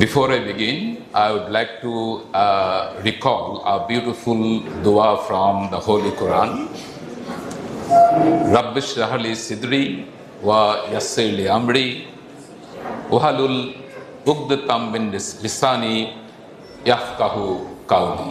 Before I begin, I would like to recall a beautiful dua from the Holy Quran. Rabbi shrah li sidri wa yassir li amri wahlul uqdatam min lisani yafqahu qawli.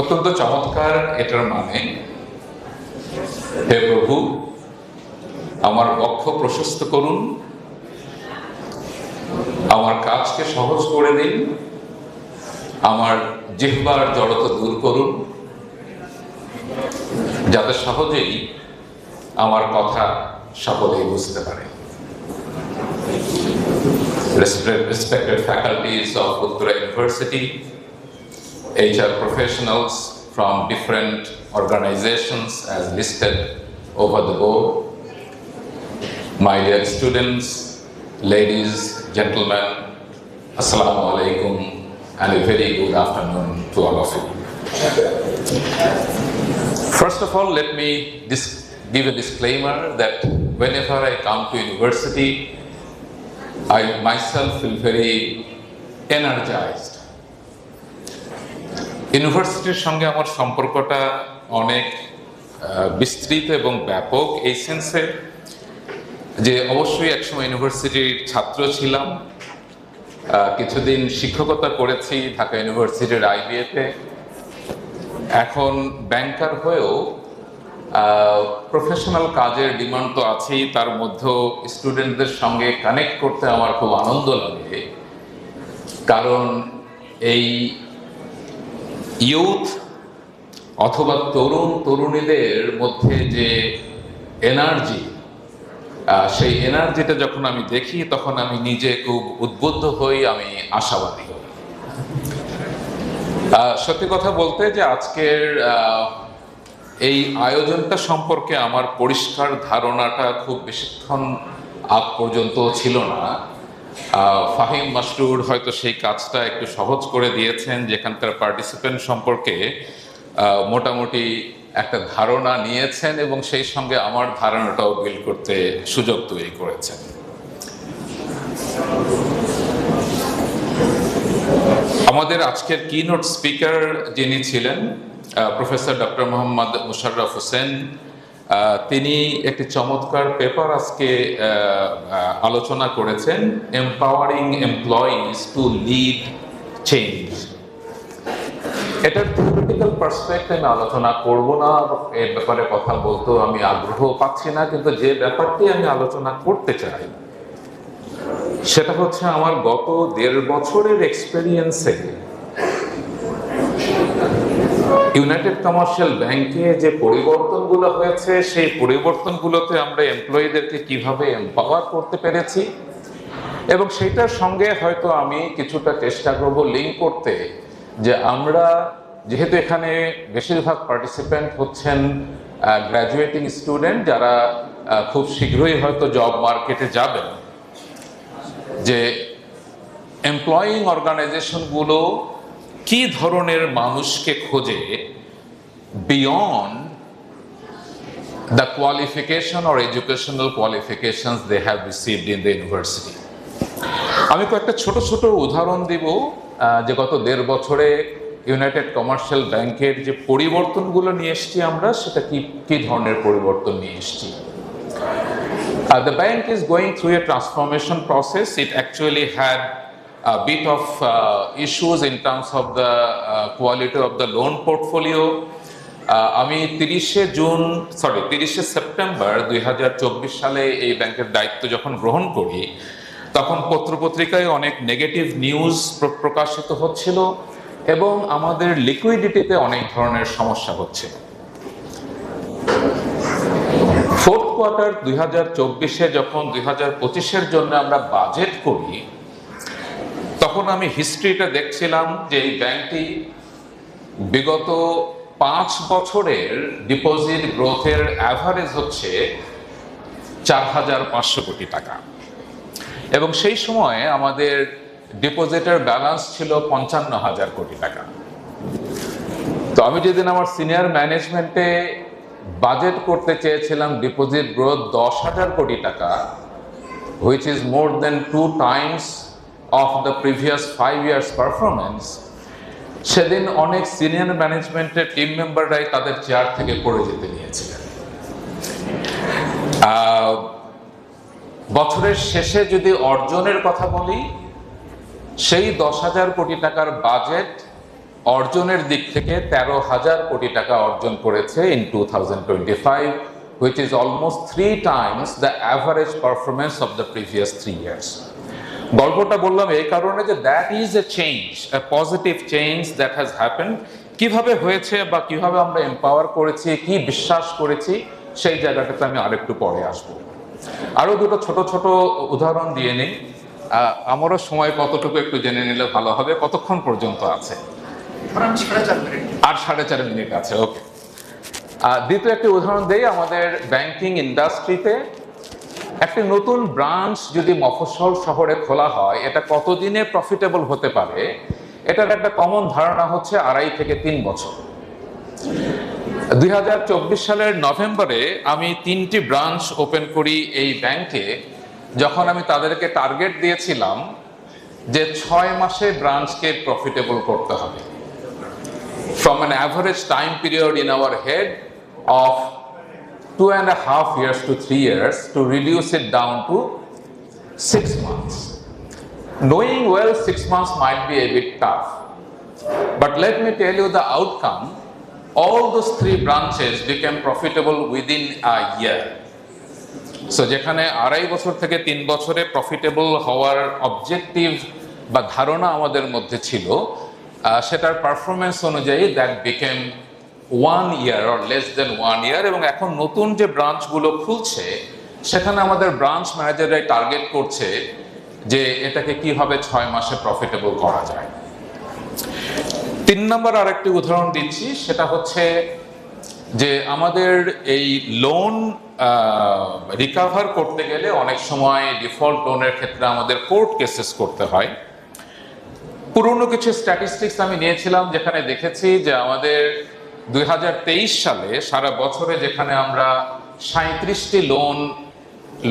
অত্যন্ত চমৎকার এটার মানে, হে প্রভু আমার বক্ষ প্রশস্ত করুন, আমার কাজকে সহজ করে দিন, আমার জিহ্বার জড়তা দূর করুন, যাতে সহজেই আমার কথা সকলেই বুঝতে পারে। Respected faculties of Uttara University, HR professionals from different organizations as listed over the board, my dear students, ladies, gentlemen, Assalamu alaikum and a very good afternoon to all of you. First of all, let me give a disclaimer that whenever I come to university, I myself feel very energized. ইউনিভার্সিটির সঙ্গে আমার সম্পর্কটা অনেক বিস্তৃত এবং ব্যাপক, এই সেন্সে যে অবশ্যই একসময় ইউনিভার্সিটির ছাত্র ছিলাম, কিছুদিন শিক্ষকতা করেছি ঢাকা ইউনিভার্সিটির আইবিএতে। এখন ব্যাংকার হয়েও প্রফেশনাল কাজের ডিমান্ড তো আছেই, তার মধ্যেও স্টুডেন্টদের সঙ্গে কানেক্ট করতে আমার খুব আনন্দ লাগে, কারণ এই ইউথ অথবা তরুণীদের মধ্যে যে এনার্জি, সেই এনার্জিটা যখন আমি দেখি তখন আমি নিজে খুব উদ্বুদ্ধ হই, আমি আশাবাদী হই। সত্যি কথা বলতে যে আজকের এই আয়োজনটা সম্পর্কে আমার পরিষ্কার ধারণাটা খুব বেশিক্ষণ আগ পর্যন্ত ছিল না। ফাহিম মাসরুর হয়তো সেই কাজটা একটু সহজ করে দিয়েছেন, যেখানকার পার্টিসিপেন্ট সম্পর্কে মোটামুটি একটা ধারণা নিয়েছেন এবং সেই সঙ্গে আমার ধারণাটাও বিল্ড করতে সুযোগ তৈরি করেছেন। আমাদের আজকের কিনোট স্পিকার যিনি ছিলেন প্রফেসর ডক্টর মোহাম্মদ মুশাররফ হোসেন, তিনি একটি চমৎকার পেপার আজকে আলোচনা করেছেন, empowering employees to lead change. এটার থিওরিটিক্যাল পার্সপেক্টিভে আমি আলোচনা করব না, এর ব্যাপারে কথা বলতেও আমি আগ্রহ পাচ্ছি না, কিন্তু যে ব্যাপারটি আমি আলোচনা করতে চাই সেটা হচ্ছে আমার গত 1.5 বছরের এক্সপেরিয়েন্সে ইউনাইটেড কমার্শিয়াল ব্যাংকে যে পরিবর্তনগুলো হয়েছে, সেই পরিবর্তনগুলোতে আমরা এমপ্লয়ীদেরকে কিভাবে এম্পাওয়ার করতে পেরেছি, এবং সেইটার সঙ্গে হয়তো আমি কিছুটা চেষ্টা করব লিঙ্ক করতে, যে আমরা যেহেতু এখানে বেশিরভাগ পার্টিসিপেন্ট হচ্ছেন গ্র্যাজুয়েটিং স্টুডেন্ট, যারা খুব শীঘ্রই হয়তো জব মার্কেটে যাবেন, যে এমপ্লয়িং অর্গানাইজেশনগুলো কি ধরনের মানুষকে খোঁজে beyond the qualification or educational qualifications they have received in the university. আমি কয়েকটা ছোট ছোট উদাহরণ দিব যে গত 1.5 বছরে ইউনাইটেড কমার্শিয়াল ব্যাংকের যে পরিবর্তনগুলো নিয়ে এসেছি আমরা, সেটা কি ধরনের পরিবর্তন নিয়ে এসেছি। The bank is going through a transformation process. It actually had a bit of issues in terms of the quality of the loan portfolio. আমি 30 সেপ্টেম্বর 2024 সালে এই ব্যাংকের দায়িত্ব যখন গ্রহণ করি, তখন পত্রপত্রিকায় অনেক নেগেটিভ নিউজ প্রকাশিত হচ্ছিল এবং আমাদের লিকুইডিটিতে অনেক ধরনের সমস্যা হচ্ছিল। ফোর্থ কোয়ার্টার 2024-এ যখন 2025-এর জন্য আমরা বাজেট করি, তখন আমি হিস্ট্রিটা দেখছিলাম যে এই ব্যাংকটি বিগত 5 বছরের ডিপোজিট গ্রোথের অ্যাভারেজ হচ্ছে 4,500 কোটি টাকা, এবং সেই সময়ে আমাদের ডিপোজিটের ব্যালেন্স ছিল 55,000 কোটি টাকা। তো আমি যেদিন আমার senior which is more than 2 times of the previous 5 years performance, সেদিন অনেক সিনিয়র ম্যানেজমেন্টের টিম মেম্বাররাই তাদের চেয়ার থেকে পড়ে যেতে নিয়েছিলেন। বছরের শেষে যদি অর্জনের কথা বলি, সেই 10,000 কোটি টাকার বাজেট অর্জনের দিক থেকে 13,000 কোটি টাকা অর্জন করেছে in 2025, which is almost 3 times the average performance of the previous 3 years. গল্পটা বললাম এই কারণে যে that is a change, a positive change that has happened. কিভাবে হয়েছে বা কিভাবে আমরা এম্পাওয়ার করেছি, কি বিশ্বাস করেছি, সেই জায়গাটাতে আমি আরেকটু পরে আসবো। আরো দুটো ছোট ছোট উদাহরণ দিয়ে নিই। আমারও সময় কতটুকু একটু জেনে নিলে ভালো হবে। কতক্ষণ পর্যন্ত আছে? আর 4.5 মিনিট আছে। ওকে, দ্বিতীয় একটি উদাহরণ দেই। আমাদের ব্যাংকিং ইন্ডাস্ট্রিতে একটি নতুন ব্রাঞ্চ যদি মফস্বল শহরে খোলা হয়, এটা কতদিনে প্রফিটেবল হতে পারে, এটার একটা কমন ধারণা হচ্ছে 2.5 থেকে 3 বছর। 2024 সালের নভেম্বরে আমি 3টি ব্রাঞ্চ ওপেন করি এই ব্যাংকে, যখন আমি তাদেরকে টার্গেট দিয়েছিলাম যে 6 মাসে ব্রাঞ্চকে প্রফিটেবল করতে হবে। From an average time period in our head of 2.5 years to 3 years to reduce it down to 6 months. Knowing well 6 months might be a bit tough, but let me tell you the outcome. All those 3 branches became profitable within a year. So যেখানে 2.5 বছর থেকে 3 বছরে profitable হওয়ার objective বা ধারণা আমাদের মধ্যে ছিল, সেটার পারফরমেন্স অনুযায়ী that became 1 year or less than 1 year। এবং এখন নতুন যে ব্রাঞ্চগুলো খুলছে, সেখানে আমাদের ব্রাঞ্চ ম্যানেজাররাই টার্গেট করছে যে এটাকে কিভাবে 6 মাসে প্রফিটেবল করা যায়। 3 নম্বর আরেকটি উদাহরণ দিচ্ছি, সেটা হচ্ছে যে আমাদের এই লোন রিকভার করতে গেলে অনেক সময় ডিফল্ট লোনের ক্ষেত্রে আমাদের কোর্ট কেসেস করতে হয়। পুরনো কিছু স্ট্যাটিস্টিক্স আমি নিয়েছিলাম, যেখানে দেখেছি যে আমাদের 2023 সালে সারা বছরে যেখানে আমরা 37টি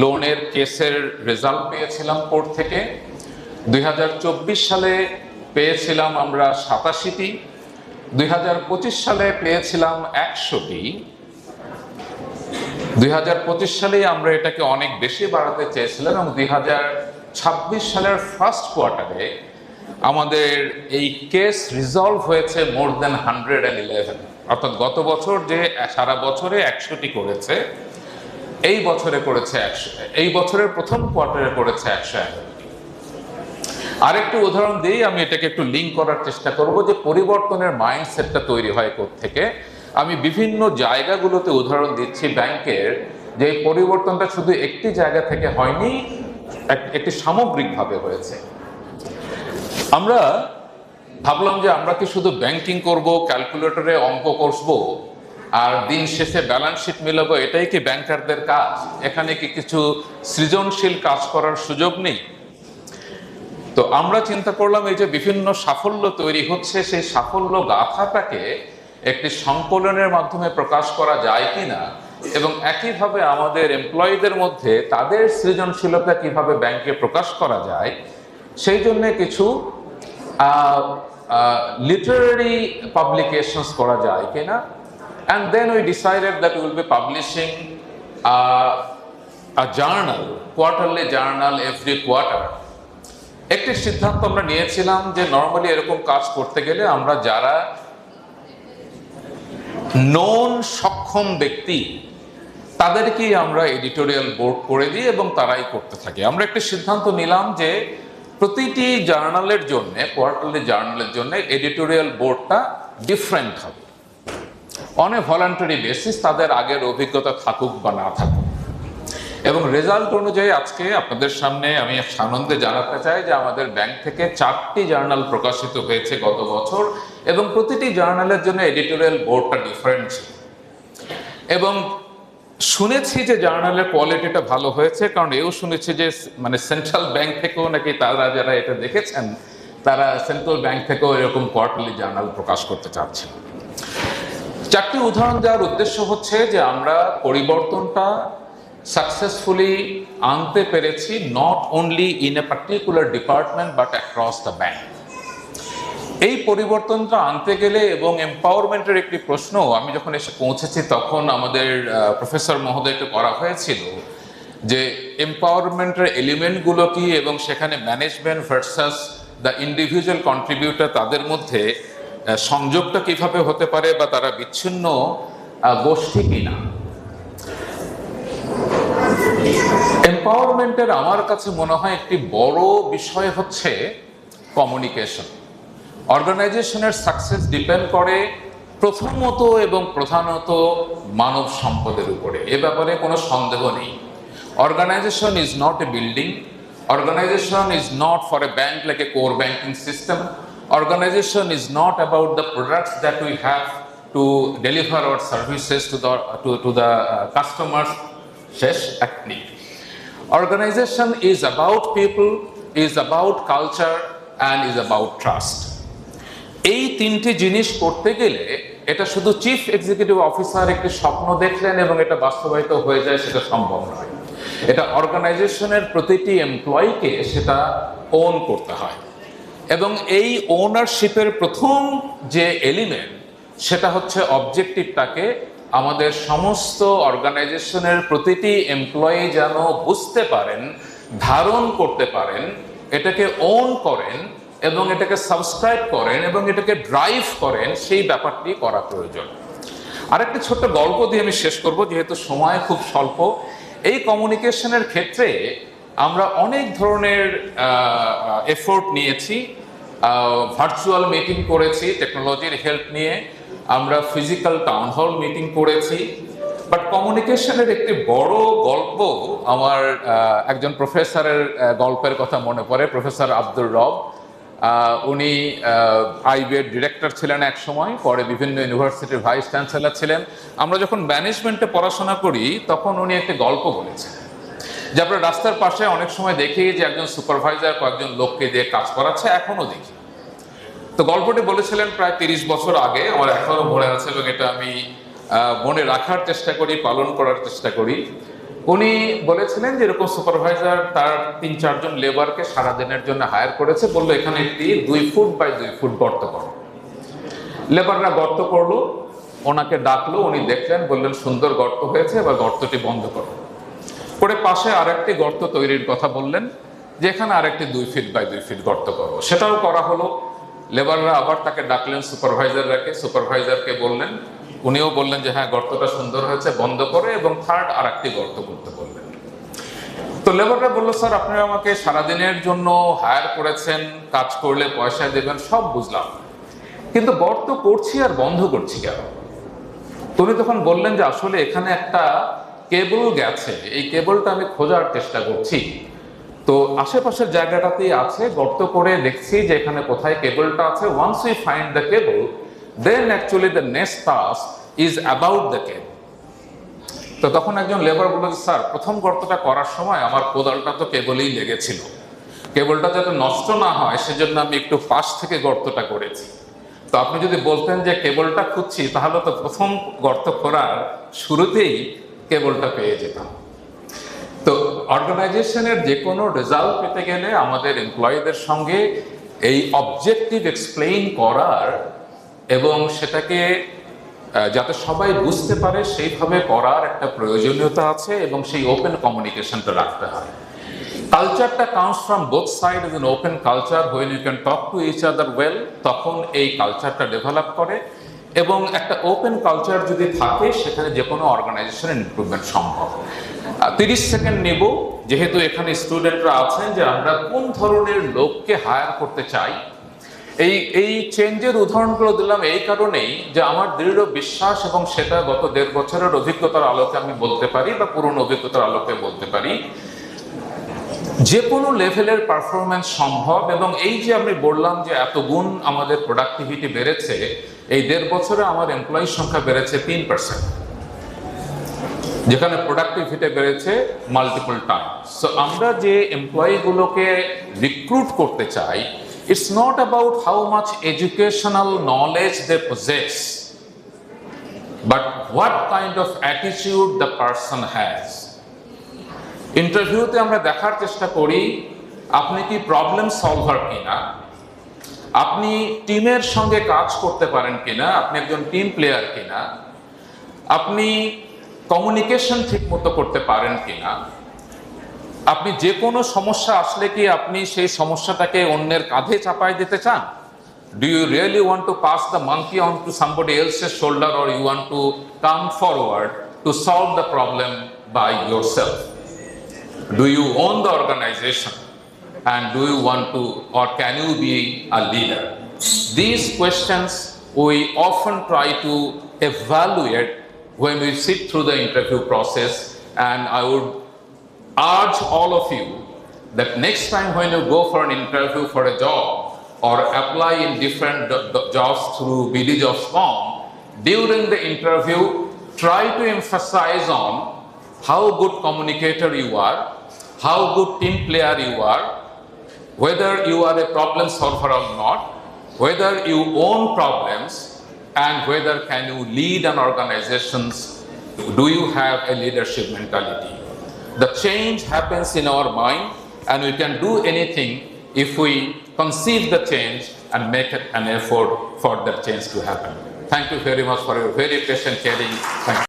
লোনের কেসের রেজাল্ট পেয়েছিলাম কোর্ট থেকে, 2024 সালে পেয়েছিলাম আমরা 87টি, 2025 সালে পেয়েছিলাম 100টি, 2025 সালেই আমরা এটাকে অনেক বেশি বাড়াতে চেয়েছিলাম এবং 2026 সালের ফার্স্ট কোয়ার্টারে আমাদের এই কেস রিজলভ হয়েছে মোর দ্যান 111। অর্থাৎ গত বছর যে সারা বছরে 100টি করেছে, এই বছরে করেছে 100, এই বছরের প্রথম কোয়ার্টারে করেছে 111। আরেকটু উদাহরণ দিই, আমি এটাকে একটু লিঙ্ক করার চেষ্টা করব যে পরিবর্তনের মাইন্ডসেটটা তৈরি হয় কোত্থেকে। আমি বিভিন্ন জায়গাগুলোতে উদাহরণ দিচ্ছি ব্যাংকের, যে এই পরিবর্তনটা শুধু একটি জায়গা থেকে হয়নি, একটি সামগ্রিকভাবে হয়েছে। আমরা ভাবলাম যে আমরা কি শুধু ব্যাংকিং করব, ক্যালকুলেটরে অঙ্ক কষবো আর দিন শেষে ব্যালেন্স শিট মিলাবো, এটাই কি ব্যাংকারদের কাজ? এখানে কি কিছু সৃজনশীল কাজ করার সুযোগ নেই? তো আমরা চিন্তা করলাম এই যে বিভিন্ন সাফল্য তৈরি হচ্ছে, সেই সাফল্য গাথাটাকে একটি সংকলনের মাধ্যমে প্রকাশ করা যায় কিনা, এবং একইভাবে আমাদের এমপ্লয়ীদের মধ্যে তাদের সৃজনশীলতা কিভাবে ব্যাংকে প্রকাশ করা যায়, সেই জন্য কিছু literary publications করা যায় কিনা। and then we decided that we will be publishing a journal, quarterly journal every quarter। একটি সিদ্ধান্ত আমরা নিয়েছিলাম যে নরমালি এরকম কাজ করতে গেলে আমরা যারা নন সক্ষম ব্যক্তি তাদেরকেই আমরা এডিটোরিয়াল বোর্ড করে দিই এবং তারাই করতে থাকি। আমরা একটি সিদ্ধান্ত নিলাম যে প্রতিটি জার্নালের জন্য, কোয়ার্টারলি জার্নালের জন্য এডিটোরিয়াল বোর্ডটা ডিফারেন্ট হবে, অন এ ভলান্টারি বেসিস, তাদের আগের অভিজ্ঞতা থাকুক বা না থাকুক। এবং রেজাল্ট অনুযায়ী আজকে আপনাদের সামনে আমি আনন্দে জানাতে চাই যে আমাদের ব্যাংক থেকে 4টি জার্নাল প্রকাশিত হয়েছে গত বছর, এবং প্রতিটি জার্নালের জন্য এডিটোরিয়াল বোর্ডটা ডিফারেন্ট ছিল। এবং শুনেছি যে জার্নালের কোয়ালিটিটা ভালো হয়েছে, কারণ এও শুনেছি যে মানে সেন্ট্রাল ব্যাংক থেকেও নাকি তারা যারা এটা দেখেছেন, তারা সেন্ট্রাল ব্যাংক থেকেও এরকম কোয়ার্টারলি জার্নাল প্রকাশ করতে চাচ্ছেন। 4টি উদাহরণ দেওয়ার উদ্দেশ্য হচ্ছে যে আমরা পরিবর্তনটা সাকসেসফুলি আনতে পেরেছি, not only in a particular department but across the bank. এই পরিবর্তনটা আনতে গেলে এবং এম্পাওয়ারমেন্টের একটি প্রশ্ন আমি যখন এসে পৌঁছেছি তখন আমাদের প্রফেসর মহোদয়কে করা হয়েছিল যে এম্পাওয়ারমেন্টের এলিমেন্টগুলো কি এবং সেখানে management versus the individual contributor তাদের মধ্যে সংযোগটা কিভাবে হতে পারে বা তারা বিচ্ছিন্ন গোষ্ঠী কিনা। এম্পাওয়ারমেন্টের আমার কাছে মনে হয় একটি বড় বিষয় হচ্ছে কমিউনিকেশন। অর্গানাইজেশনের সাকসেস ডিপেন্ড করে প্রথমত এবং প্রধানত মানব সম্পদের উপরে, এ ব্যাপারে কোনো সন্দেহ নেই। Organization is not a building, organization is not for a bank like a core banking system, organization is not about the products that we have to deliver our services to the customers. শেষ একটি organization is about people, is about culture and is about trust. এই তিনটি জিনিস করতে গেলে এটা শুধু chief executive officer একটি স্বপ্ন দেখলেন এবং এটা বাস্তবায়িত হয়ে যায় সেটা সম্ভব নয়। এটা অর্গানাইজেশনের প্রতিটি এমপ্লয়িকে সেটা ওন করতে হয় এবং এই ওনারশিপের প্রথম যে এলিমেন্ট সেটা হচ্ছে অবজেক্টিভটাকে আমাদের সমস্ত অর্গানাইজেশনের প্রতিটি এমপ্লয়ি যেন বুঝতে পারেন, ধারণ করতে পারেন, এটাকে ওন করেন এবং এটাকে সাবস্ক্রাইব করেন এবং এটাকে ড্রাইভ করেন, সেই ব্যাপারটি করা প্রয়োজন। আরেকটি ছোট্ট গল্প দিয়ে আমি শেষ করব যেহেতু সময় খুব স্বল্প। এই কমিউনিকেশনের ক্ষেত্রে আমরা অনেক ধরনের এফোর্ট নিয়েছি, ভার্চুয়াল মিটিং করেছি টেকনোলজির হেল্প নিয়ে, আমরা ফিজিক্যাল টাউন হল মিটিং করেছি, বাট কমিউনিকেশনের একটি বড় গল্প আমার একজন প্রফেসরের গল্পের কথা মনে পড়ে। প্রফেসর আব্দুর রব, উনি আইবিএর ডিরেক্টর ছিলেন এক সময়, পরে বিভিন্ন ইউনিভার্সিটির ভাইস চ্যান্সেলর ছিলেন। আমরা যখন ম্যানেজমেন্টে পড়াশোনা করি তখন উনি একটি গল্প বলেছেন যে আমরা রাস্তার পাশে অনেক সময় দেখি যে একজন সুপারভাইজার কয়েকজন লোককে দিয়ে কাজ করাচ্ছে, এখনো দেখি। তো গল্পটি বলেছিলেন প্রায় 30 বছর আগে, আমার এখনো মনে আছে এবং এটা আমি মনে রাখার চেষ্টা করি, পালন করার চেষ্টা করি। উনি বলেছিলেন যে এরকম সুপারভাইজার তার 3-4 জন লেবারকে সারাদিনের জন্য হায়ার করেছে, বললো এখানে একটি 2 ফুট বাই 2 ফুট গর্ত করো। লেবাররা গর্ত করলো, ওনাকে ডাকলো, উনি দেখলেন, বললেন সুন্দর গর্ত হয়েছে, এবার গর্তটি বন্ধ করো। পরে পাশে আরেকটি গর্ত তৈরির কথা বললেন যে এখানে আরেকটি 2 ফিট বাই 2 ফিট গর্ত করো। সেটাও করা হলো। লেবাররা আবার তাকে ডাকলেন, সুপারভাইজারকে বললেন, উনিও বললেন যে হ্যাঁ গর্তটা সুন্দর হয়েছে, বন্ধ করে, এবং থার্ড আরেকটি গর্ত করতে বললেন। তো লেবাররা বললো স্যার আপনি আমাকে সারাদিনের জন্য হায়ার করেছেন, কাজ করলে পয়সা দেবেন, সব বুঝলাম, কিন্তু গর্ত করছি আর বন্ধ করছি কেন? উনি তখন বললেন যে আসলে এখানে একটা কেবল গেছে, এই কেবলটা আমি খোঁজার চেষ্টা করছি। তো আশেপাশের জায়গাটাতেই আছে, গর্ত করে দেখছি যে এখানে কোথায় কেবলটা আছে। Once we find the cable, then actually the next task is about the cable. তো তখন একজন লেবার বলল স্যার প্রথম গর্তটা করার সময় আমার কোদালটা তো কেবলেই লেগেছিল, কেবলটা যাতে নষ্ট না হয় সেজন্য আমি একটু পাশ থেকে গর্তটা করেছি। তো আপনি যদি বলতেন যে কেবলটা খুঁজছি, তাহলে তো প্রথম গর্ত করার শুরুতেই কেবলটা পেয়ে যেতাম। তো অর্গানাইজেশনের যে কোনো রেজাল্ট পেতে গেলে আমাদের এমপ্লয়ীদের সঙ্গে এই অবজেক্টিভ এক্সপ্লেইন করার এবং সেটাকে যাতে সবাই বুঝতে পারে সেইভাবে করার একটা প্রয়োজনীয়তা আছে এবং সেই ওপেন কমিউনিকেশনটা রাখতে হয়। কালচারটা comes from both side is an open culture, when you can talk to each other well, তখন এই কালচারটা ডেভেলপ করে। এবং একটা ওপেন কালচার যদি থাকে সেখানে যে কোনো অর্গানাইজেশনের ইমপ্রুভমেন্ট সম্ভব। 30 সেকেন্ড নেব, যেহেতু এখানে স্টুডেন্টরা আছেন, যে আমরা কোন ধরনের লোককে হায়ার করতে চাই। এই চেঞ্জের উদাহরণগুলো দিলাম এই কারণেই যে আমার দৃঢ় বিশ্বাস, এবং সেটা গত 1.5 বছরের অভিজ্ঞতার আলোকে আমি বলতে পারি বা পুরনো অভিজ্ঞতার আলোকে বলতে পারি, যে কোনো লেভেলের পারফরমেন্স সম্ভব। এবং এই যে আমি বললাম যে এত গুণ আমাদের প্রোডাক্টিভিটি বেড়েছে, এই 1.5 বছরে আমার এমপ্লয়ির সংখ্যা বেড়েছে 3%, যেখানে প্রোডাক্টিভিটি বেড়েছে মাল্টিপল টাইম। সো আমরা যে এমপ্লয়িগুলোকে রিক্রুট করতে চাই, it's not about how much educational knowledge they possess, but what kind of attitude the person has. ইন্টারভিউতে আমরা দেখার চেষ্টা করি আপনি কি প্রবলেম সলভার কিনা, আপনি টিমের সঙ্গে কাজ করতে পারেন কিনা, আপনি একজন টিম প্লেয়ার কিনা, আপনি কমিউনিকেশন ঠিক মতো করতে পারেন কিনা, আপনি যে কোনো সমস্যা আসলে কি আপনি সেই সমস্যাটাকে অন্যের কাঁধে চাপায় দিতে চান? Do you really want to pass the monkey on to somebody else's shoulder, or you want to come forward to solve the problem by yourself? Do you own the organization, and do you want to, or can you be a leader? These questions we often try to evaluate when we sit through the interview process, and I would urge all of you that next time when you go for an interview for a job or apply in different jobs through BD Jobs form, during the interview, try to emphasize on how good communicator you are, how good team player you are, whether you are a problem solver or not, whether you own problems, and whether can you lead an organization. Do you have a leadership mentality? The change happens in our mind, and we can do anything if we conceive the change and make it an effort for that change to happen. Thank you very much for your very patient hearing. Thank you.